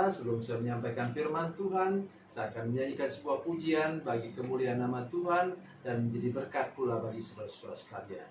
pemirsa, sebelum saya menyampaikan firman Tuhan, saya akan menyanyikan sebuah pujian bagi kemuliaan nama Tuhan dan menjadi berkat pula bagi saudara-saudara sekalian.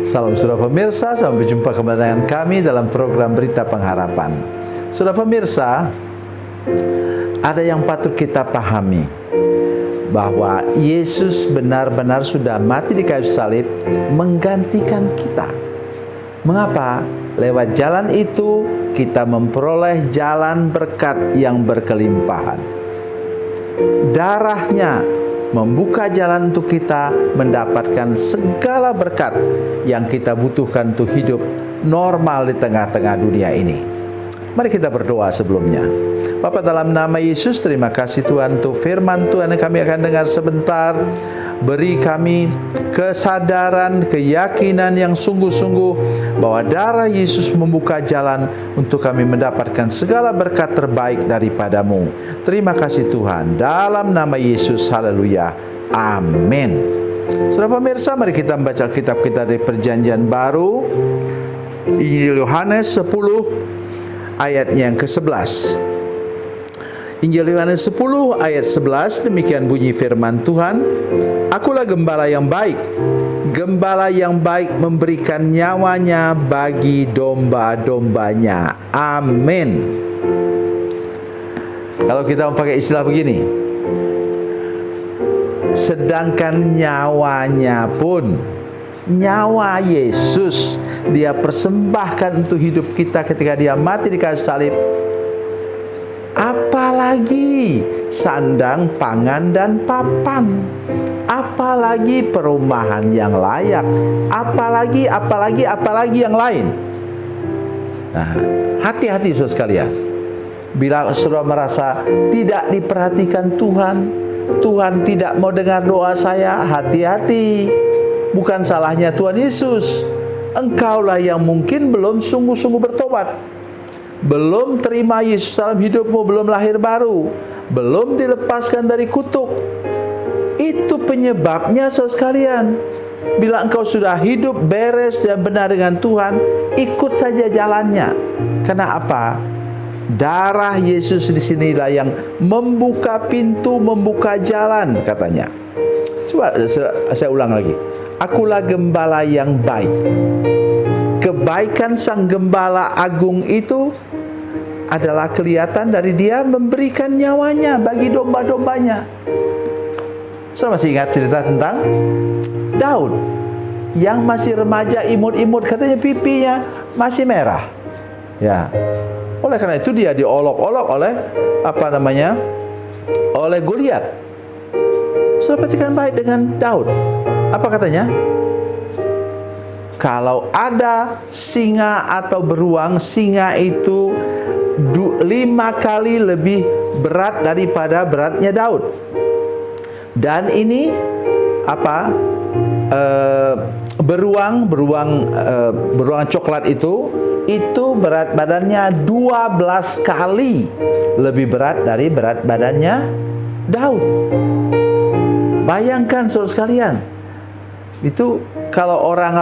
Salam saudara pemirsa, sampai jumpa kembali dengan kami dalam program Berita Pengharapan. Saudara pemirsa, ada yang patut kita pahami, bahwa Yesus benar-benar sudah mati di kayu salib menggantikan kita. Mengapa? Lewat jalan itu kita memperoleh jalan berkat yang berkelimpahan. Darahnya membuka jalan untuk kita mendapatkan segala berkat yang kita butuhkan untuk hidup normal di tengah-tengah dunia ini. Mari kita berdoa sebelumnya. Bapa, dalam nama Yesus, terima kasih Tuhan untuk firman Tuhan yang kami akan dengar sebentar. Beri kami kesadaran, keyakinan yang sungguh-sungguh bahwa darah Yesus membuka jalan untuk kami mendapatkan segala berkat terbaik daripadamu. Terima kasih Tuhan. Dalam nama Yesus, haleluya. Amin. Saudara pemirsa, mari kita membaca kitab kita dari Perjanjian Baru. Injil Yohanes 10 ayatnya yang ke-11. Injil Yohanes 10 ayat 11, demikian bunyi firman Tuhan. Akulah gembala yang baik. Gembala yang baik memberikan nyawanya bagi domba-dombanya. Amin. Kalau kita memakai istilah begini, sedangkan nyawanya pun, nyawa Yesus dia persembahkan untuk hidup kita ketika dia mati di kayu salib, apalagi sandang, pangan, dan papan, apalagi perumahan yang layak, apalagi yang lain. Nah, hati-hati saudara sekalian. Bila saudara merasa tidak diperhatikan Tuhan, Tuhan tidak mau dengar doa saya, hati-hati. Bukan salahnya Tuhan Yesus. Engkaulah yang mungkin belum sungguh-sungguh bertobat. belum terima Yesus dalam hidupmu, belum lahir baru, belum dilepaskan dari kutuk. Itu penyebabnya, saudara sekalian. Bila engkau sudah hidup beres dan benar dengan Tuhan, ikut saja jalannya. Karena apa? Darah Yesus di sinilah yang membuka pintu, membuka jalan, katanya. Coba saya ulang lagi. Akulah gembala yang baik. Kebaikan sang gembala agung itu adalah kelihatan dari dia memberikan nyawanya bagi domba-dombanya. Saya masih ingat cerita tentang Daud yang masih remaja, imut-imut, katanya pipinya masih merah. Ya. Oleh karena itu dia diolok-olok oleh oleh Goliat. Sudah perhatikan baik dengan Daud. Apa katanya? Kalau ada singa atau beruang, singa itu 5 kali lebih berat daripada beratnya Daud. Dan ini beruang coklat itu berat badannya 12 kali lebih berat dari berat badannya Daud. Bayangkan saudara sekalian, itu kalau orang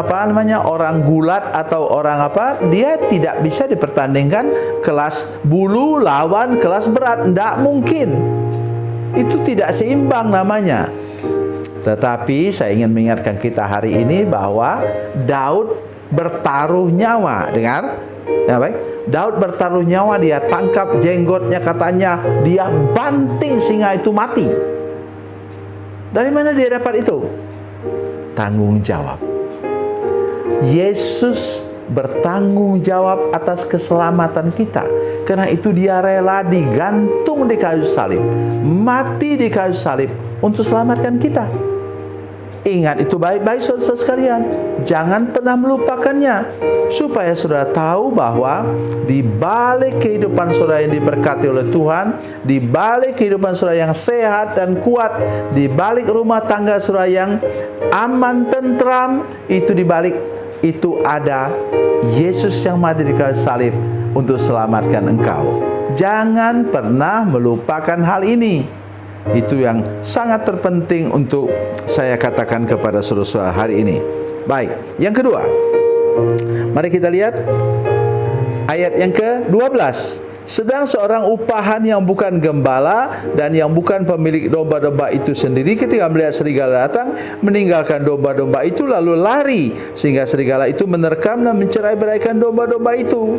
orang gulat atau orang dia tidak bisa dipertandingkan kelas bulu lawan kelas berat, tidak mungkin. Itu tidak seimbang namanya. Tetapi saya ingin mengingatkan kita hari ini bahwa Daud bertaruh nyawa. Dengar? Ya, baik. Daud bertaruh nyawa, dia tangkap jenggotnya, katanya dia banting singa itu mati. Dari mana dia dapat itu? Tanggung jawab. Yesus bertanggung jawab atas keselamatan kita. Karena itu dia rela digantung di kayu salib, mati di kayu salib untuk selamatkan kita. Ingat itu baik-baik saudara sekalian. Jangan pernah melupakannya. Supaya saudara tahu bahwa di balik kehidupan saudara yang diberkati oleh Tuhan, di balik kehidupan saudara yang sehat dan kuat, di balik rumah tangga saudara yang aman, tentram, itu di balik itu ada Yesus yang mati di kayu salib untuk selamatkan engkau. Jangan pernah melupakan hal ini. Itu yang sangat terpenting untuk saya katakan kepada saudara-saudara hari ini. Baik, yang kedua, mari kita lihat ayat yang ke-12. Sedang seorang upahan yang bukan gembala dan yang bukan pemilik domba-domba itu sendiri, ketika melihat serigala datang, meninggalkan domba-domba itu lalu lari, sehingga serigala itu menerkam dan mencerai-beraikan domba-domba itu.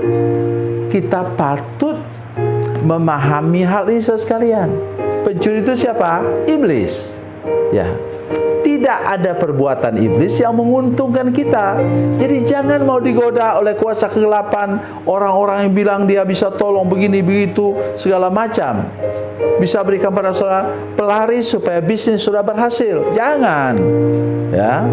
Kita patut memahami hal ini saudara sekalian. Pencuri itu siapa? Iblis. Ya. Tidak ada perbuatan iblis yang menguntungkan kita. Jadi jangan mau digoda oleh kuasa kegelapan, orang-orang yang bilang dia bisa tolong begini begitu segala macam, bisa berikan pada saudara pelaris supaya bisnis sudah berhasil. Jangan. Ya.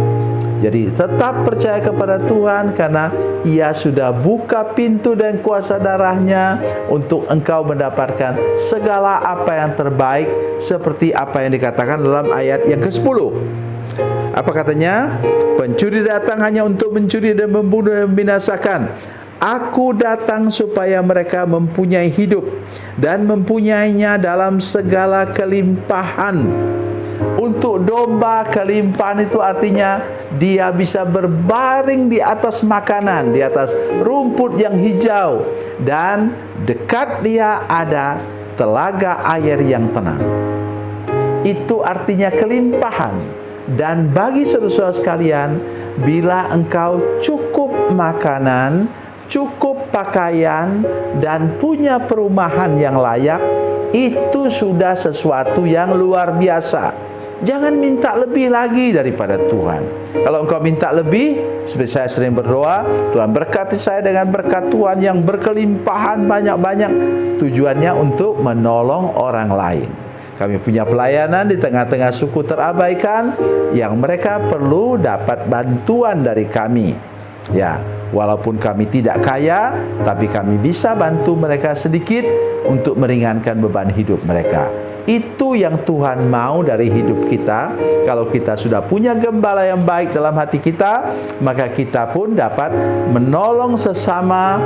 Jadi tetap percaya kepada Tuhan, karena Ia sudah buka pintu dan kuasa darahnya untuk engkau mendapatkan segala apa yang terbaik, seperti apa yang dikatakan dalam ayat yang ke-10. Apa katanya? Pencuri datang hanya untuk mencuri dan membunuh dan membinasakan. Aku datang supaya mereka mempunyai hidup dan mempunyainya dalam segala kelimpahan. Untuk domba, kelimpahan itu artinya dia bisa berbaring di atas makanan, di atas rumput yang hijau, dan dekat dia ada telaga air yang tenang. Itu artinya kelimpahan. Dan bagi saudara-saudara sekalian, bila engkau cukup makanan, cukup pakaian, dan punya perumahan yang layak, itu sudah sesuatu yang luar biasa. Jangan minta lebih lagi daripada Tuhan. Kalau engkau minta lebih, seperti saya sering berdoa, Tuhan berkati saya dengan berkat Tuhan yang berkelimpahan banyak-banyak. Tujuannya untuk menolong orang lain. Kami punya pelayanan di tengah-tengah suku terabaikan yang mereka perlu dapat bantuan dari kami. Ya, walaupun kami tidak kaya, tapi kami bisa bantu mereka sedikit untuk meringankan beban hidup mereka. Itu yang Tuhan mau dari hidup kita. Kalau kita sudah punya gembala yang baik dalam hati kita, maka kita pun dapat menolong sesama,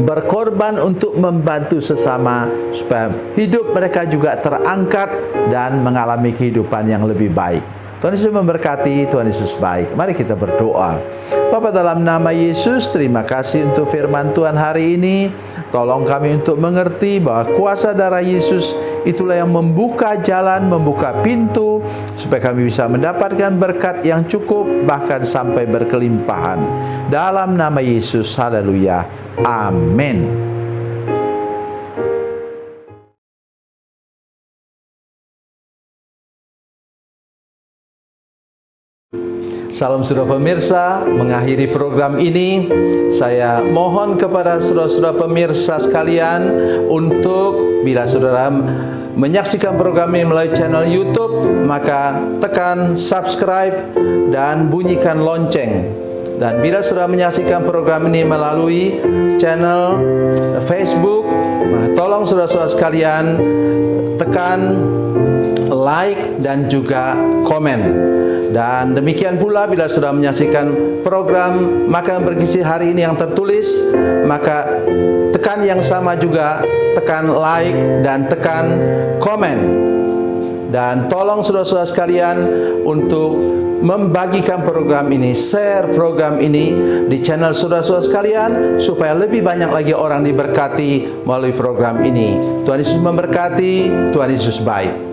berkorban untuk membantu sesama supaya hidup mereka juga terangkat dan mengalami kehidupan yang lebih baik. Tuhan Yesus memberkati, Tuhan Yesus baik. Mari kita berdoa. Bapa, dalam nama Yesus, terima kasih untuk firman Tuhan hari ini. Tolong kami untuk mengerti bahwa kuasa darah Yesus itulah yang membuka jalan, membuka pintu, supaya kami bisa mendapatkan berkat yang cukup, bahkan sampai berkelimpahan. Dalam nama Yesus, haleluya. Amin. Salam saudara pemirsa, mengakhiri program ini, saya mohon kepada saudara-saudara pemirsa sekalian untuk bila saudara menyaksikan program ini melalui channel YouTube, maka tekan subscribe dan bunyikan lonceng. Dan bila saudara menyaksikan program ini melalui channel Facebook, tolong saudara-saudara sekalian tekan like dan juga komen. Dan demikian pula bila sudah menyaksikan program Makanan Bergizi hari ini yang tertulis, maka tekan yang sama juga, tekan like dan tekan komen. Dan tolong saudara-saudara sekalian untuk membagikan program ini, share program ini di channel saudara-saudara sekalian, supaya lebih banyak lagi orang diberkati melalui program ini. Tuhan Yesus memberkati, Tuhan Yesus baik.